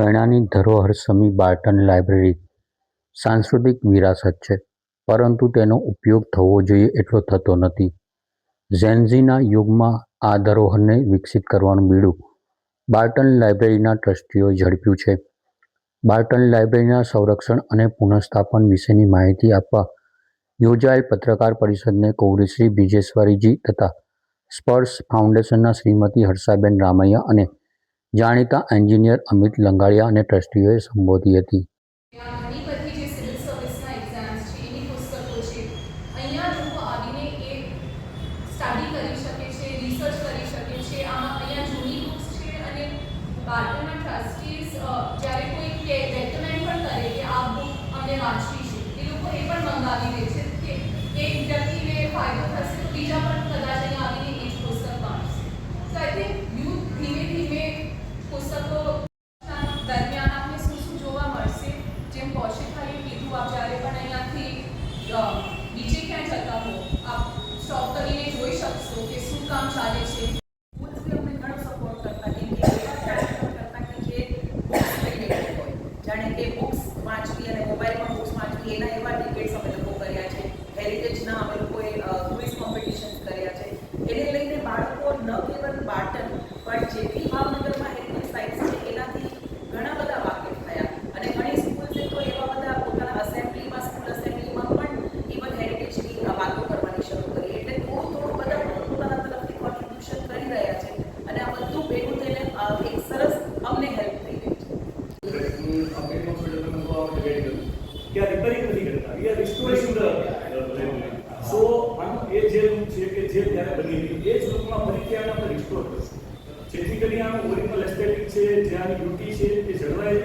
ગયણાની ધરોહર સમી Barton library સાંસ્કૃતિક વિરાસત છે, પરંતુ તેનો ઉપયોગ થવો જોઈએ એટલો થતો નથી. ઝેનઝીના યુગમાં આ ધરોહરને વિકસિત કરવાનું બીડું બાર્ટન લાઇબ્રેરીના ટ્રસ્ટીઓએ ઝડપ્યું છે. બાર્ટન લાઇબ્રેરીના સંરક્ષણ અને પુનઃસ્થાપન વિશેની માહિતી આપવા યોજાયેલ પત્રકાર પરિષદને કૌરિશ્રી બ્રિજેશ્વરીજી તથા સ્પર્શ ફાઉન્ડેશનના શ્રીમતી હર્ષાબેન રામૈયા અને જાણીતા એન્જિનિયર અમિત લંગાડિયા અને ટ્રસ્ટીઓએ સંબોધી હતી. ઘણી બધી જે સિવિલ સર્વિસના એક્ઝામ્સ છે એની પુસ્તકો છે. અહીંયા લોકો આવીને એ સ્ટડી કરી શકે છે, રિસર્ચ કરી શકે છે. આમાં અહીંયા જૂની બુક્સ છે અને બાર્ટનના ટ્રસ્ટીઝ જ્યારે કોઈ રેકમેન્ડ પણ કરે કે આ બુક અમને વાંચવી છે, એ લોકો એ પણ મંગાવી દે છે કે એક વ્યક્તિને ફાયદો થશે તો બીજા પણ કદાચ અહીંયા આવીને એ જ પુસ્તક વાંચશે. સો આઈ થિંક યુથ ધીમે ધીમે પુસ્તકો દરમિયાન આપને શું શું જોવા મળશે. જેમ કૌશિકભાઈએ કીધું, આપ જ્યારે પણ અહીંયાથી નીચે ક્યાં જતા હો આપ સ્ટોપ કરીને જોઈ શકશો કે શું કામ ચાલે છે. સ્કૂલ્સથી અમને ઘણો સપોર્ટ કરતા કેમ કે એવા કાર્યક્રમ કરતા કે જે બુક્સ લઈ લેતી હોય, જાણે કે બુક્સ વાંચવી અને મોબાઈલમાં બુક્સ વાંચવી, એના એવા ડિબેટ્સ અમે લોકો કર્યા છે. હેરિટેજના અમે લોકોએ ક્વિઝ કોમ્પિટિશન્સ કર્યા છે. એને લઈને બાળકો ન કેવલ બાર્ટન પણ જે બી ભાવનગરમાં હેરિટેજ સાઇટ્સ છે એનાથી ઘણા બધા વાકેફ થયા. અને ઘણી સ્કૂલ્સે તો એવા બધા પોતાના અસેમ્બલીમાં, સ્કૂલ અસેમ્બલીમાં પણ ઇવન હેરિટેજની વાતો કરવાની શરૂ કરી. એટલે થોડું બધા પોતાના તરફથી કોન્ટ્રીબ્યુશન કરી રહ્યા છે અને આ બધું ભેગું થઈને એક સરસ અમને હેલ્પ થઈ રહી છે. રિપેરિંગ નથી કરતા, વી આર રિસ્ટોરિંગ ધ સો એ જે રૂપ છે કે જે ત્યારે બની ગઈ એ જ રૂપમાં ફરીથી આને આપણે રિસ્ટોર કરશું, જેથી કરીને આનું ઓરિજિનલ એસ્થેટિક છે, જે આની બ્યુટી છે એ જળવાય